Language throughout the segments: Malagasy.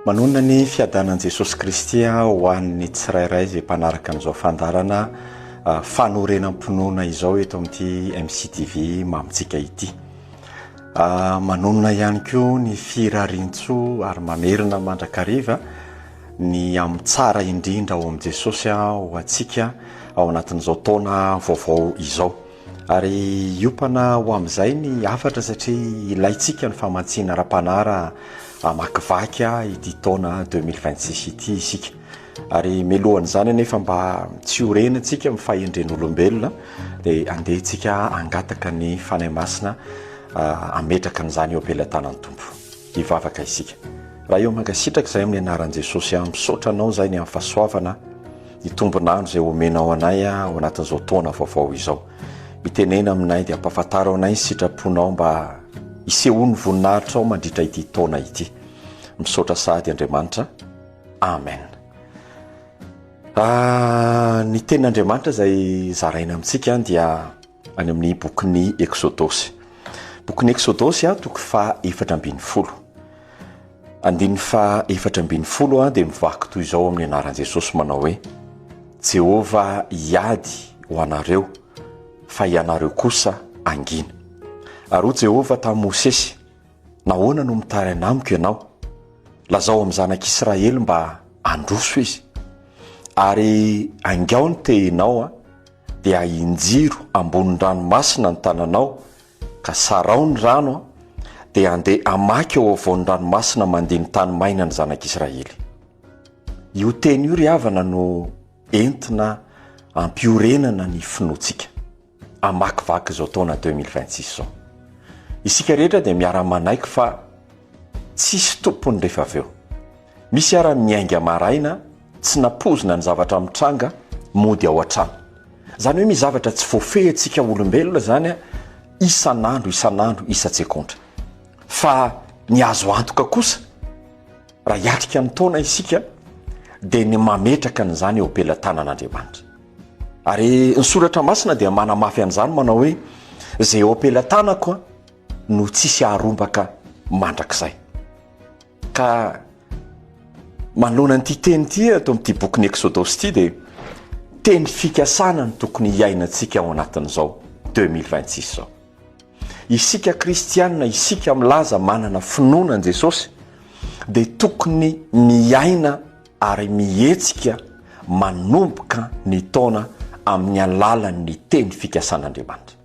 Manonona ny fiadanan'i Jesosy Kristy ho an'ny tsirairay izay mpanaraka an'izao fandarana fanorenam-pinoana izao eto amin'ity MCTV mamitsika ity. Manonona ihany koa ny firarintso ary mamerina mandrakariva ny amin'ny tsara indrindra ao amin'i Jesosy ho antsika ao anatin'izao taona vaovao izao. Ary iopana ho amin'izay ny afatra satria ilaitsika ny famantsiana ra-panara amakivaky ity taona 2026 ity isika. Ary melohan'izany anefa mba tsy horenantsika amin'ny fahendren'olombelona dia andehantsika angataka ny fanahy masina ametraka an'izany eo ampelantanan'ny tompo. Hivavaka isika. Raha eo mankasitraka izay amin'ny anaran'i Jesosy misaotra anao izay ny amin'ny fahasoavana ny tombonandro izay omenao anay ao anatin'izao taona vaovao izao. Mitenena aminay dia ampahafantarao anay ny sitraponao mba hisehoany voninahitra ao mandritra ity taona ity. Misaotra sahady Andriamanitra. Amen. Ny tenin'Andriamanitra izay zaraina amintsika dia any amin'ny bokin'ny Exodosy. Bokin'ny Exodosy toko faha 7:40. Andiny faha 7:40 dia mivaky toy izao amin'ny anaran'i Jesosy manao hoe: Jehova hiady ho anareo fa ianareo kosa angina. Ary ho Jehova tamin'i Mosesy: nahoana no mitaraina amiko ianao? Lazao amin'ny zanak'Israely mba handroso izy. Ary angao ny tehinao dia injiro ambonin'ny ranomasina ny tananao, ka sarao ny rano dia andeha amaky eo afovoan'ny ranomasina mandeha ny tany maina ny zanak'Israely. Io teny io ry havana no entina ampiorenana ny finoantsika amakivaky izao taona 2026 zao. Isika rehetra dia miara-manaiky fa tsisy tompony rehefa avy eo. Misy ara-miainga maraina tsy napozina ny zavatra mitranga mody ao an-trano. Zany hoe misy zavatra tsy voafehintsika olombelona zany isan'andro isa-tsekontra. Fa ny azo antoka kosa raha hiatrika ny taona isika dia ny mametraka an'izany eo ampelantanan'Andriamanitra. Ary ny soratra masina dia manamafy an'izany manao hoe: izay eo ampelantanako no tsisy haharombaka mandrakizay. Ka manoloana an'ity teny ity ato amin'ity bokin'ny Exodosy ity dia teny fikasana ny tokony hiainantsika ao anatin'izao 2026 zao. Isika kristianina, isika milaza manana finoana an Jesosy dia tokony miaina ary mihetsika manomboka ny taona amin'ny alalan'ny teny fikasan'Andriamanitra.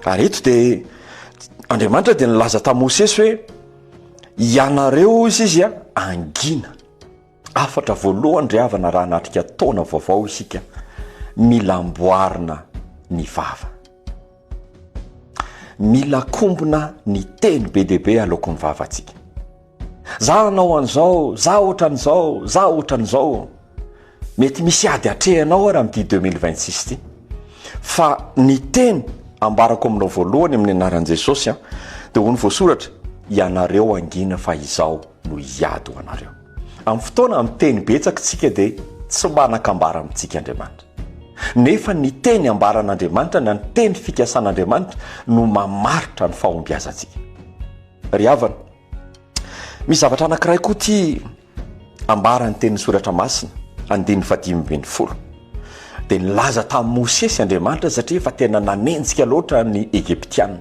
Ary eto dia Andriamanitra dia nilaza tamin'i Mosesy hoe ianareo izy angina. Afatra voalohany ry havana raha natrika taona vaovao isika mila amboarina ny vava. Mila kombona ny teny be dia be alohan'ny vavantsika. Za anao an'izao, za ohatran'izao, za ohatran'izao. Mety misy ady atrehanao raha amin'ity 2026 ity. Fa ny teny ambarako aminao voalohany amin'ny anaran'i Jesosy dia hoy ny voasoratra: ianareo angina fa izao no hiady ho anareo. Amin'ny fotoana amin'ny teny betsaka tsika dia tsy manan-kambara amintsika Andriamanitra. Nefa ny teny ambaran'Andriamanitra na ny teny fikasan'Andriamanitra no mamaritra ny fahombiazantsika. Ry havana, misy zavatra anankiray koa ity ambaran'ny teny soratra masina 10:20. Dia nilaza tamin'i Mosesy Andriamanitra satria efa tena nanenjika loatra ny Egyptianina.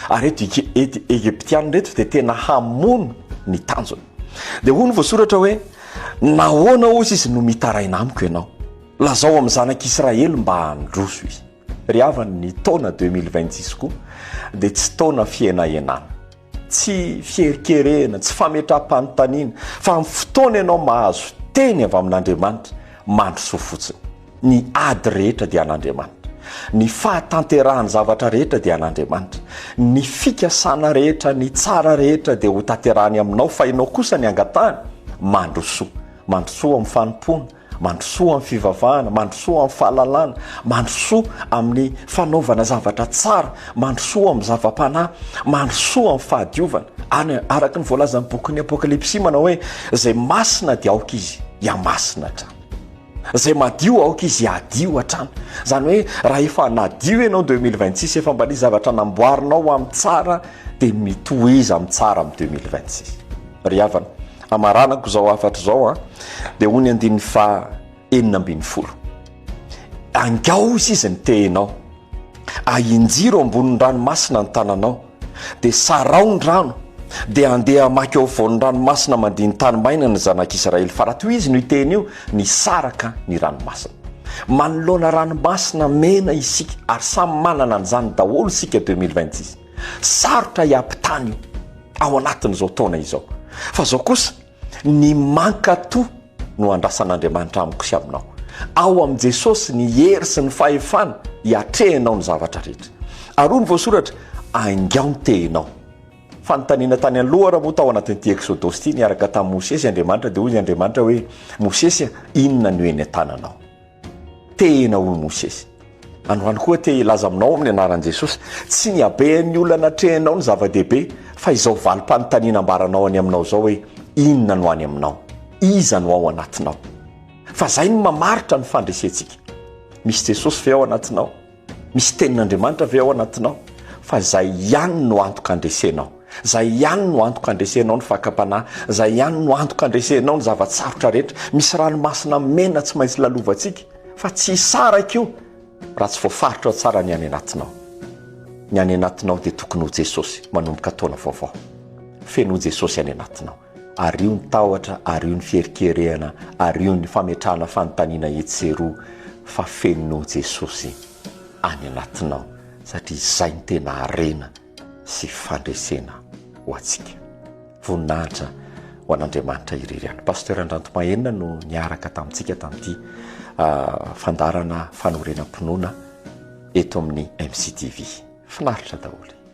Ary eto Egyptianina reto dia tena hamono ny tanjony. Dia hoy ny voasoratra hoe: nahoana ozy izy no mitaraina amiko ianao? Lazao amin'ny zanak'Israely mba handroso izy. Ry havana, ny taona 2026 koa dia tsy taona fiainaenana, tsy fiherikerena, tsy fametram-panontaniana, fa amin'ny fotoana ianao mahazo teny avy amin'Andriamanitra mandroso fotsiny. Ny ady rehetra dia an'Andriamanitra. Ny fahatanterahany zavatra rehetra dia an'Andriamanitra. Ny fikasana rehetra, ny tsara rehetra dia ho tanterahany aminao, fa ianao kosa ny angatahany mandroso. Mandroso amin'ny fanompona, mandroso amin'ny fivavahana, mandroso amin'ny fahalalana, mandroso amin'ny fanaovana zavatra tsara, mandroso amin'ny zava-panahy, mandroso amin'ny fahadiovana. Araka ny voalaza amin'ny bokin'ny Apokalipsy manao hoe: izay masina dia aoka izy hiamasina hatrany. Izay madio aoka izy hadio hatrany. Zany hoe raha efa nadio ianao 2026 efa mba ny zavatra namboarinao amin'ny tsara dia mitohiza amin'ny tsara amin'ny 2026. Ry havana, amaranako zao afatra zao dia hoy ny 9:40 angao izy ny tehinao ahinjiro ambonin'ny ranomasina ny tananao dia sarao ny rano dia andeha maky ao voan'ny ranomasina mandiha ny tany maina ny zanak'Israely fa raha toy izy no iteny io ny saraka ny ranomasina manoloana ranomasina mena isika ary samy manana an'izany daholo isika 2026 sarotra hiampitany io ao anatin'izao taona izao fa zao kosa ny mankato no andrasan'Andriamanitra amiko sy aminao ao am' Jesosy ny hery sy ny fahefana hiatrehinao ny zavatra rehetra ary ny voasoratra angao ny tehinao fanontaniana tany aloha raha moa tao anatin'ity Exodosy ity niaraka tamin'ny Mosesy Andriamanitra dia hoy ny Andriamanitra hoe Mosesy inona no eny tananao tehina hoy Mosesy androany koa te ilaza aminao amin'ny anaran'i Jesosy tsy ny abehan'ny olana trehinao ny zava-dehibe fa izao valim-panontaniana ambaranao any aminao zao hoe inona no any aminao iza no ao anatinao fa zay no mamaritra ny fandresentsika misy Jesosy ve ao anatinao misy tenin'Andriamanitra ve ao anatinao fa zay ihany no antoka andresenao zay ihany no antoka andresenao ny fakapanahy zay ihany no antoka andresenao ny zavatsarotra rehetra misy ranomasina mena tsy maintsy lalovantsika fa tsy saraka io raha tsy voafaritra tsara ny any anatinao ny any anatinao dia tokony ho Jesosy manomboka taona vaovao feno Jesosy any anatinao ary io ny tahotra ary io ny fiherikerehana ary io ny fametrahana fanontaniana etseroa fa feno Jesosy any anatinao satria izay ny tena harena sy fandresena ho atsika voninahitra ho an'Andriamanitra ireryany pasteur Andrantomahenina no niaraka tamintsika tamin'ity fandarana fanorenam-pinoana eto amin'ny MCTV finaritra daholo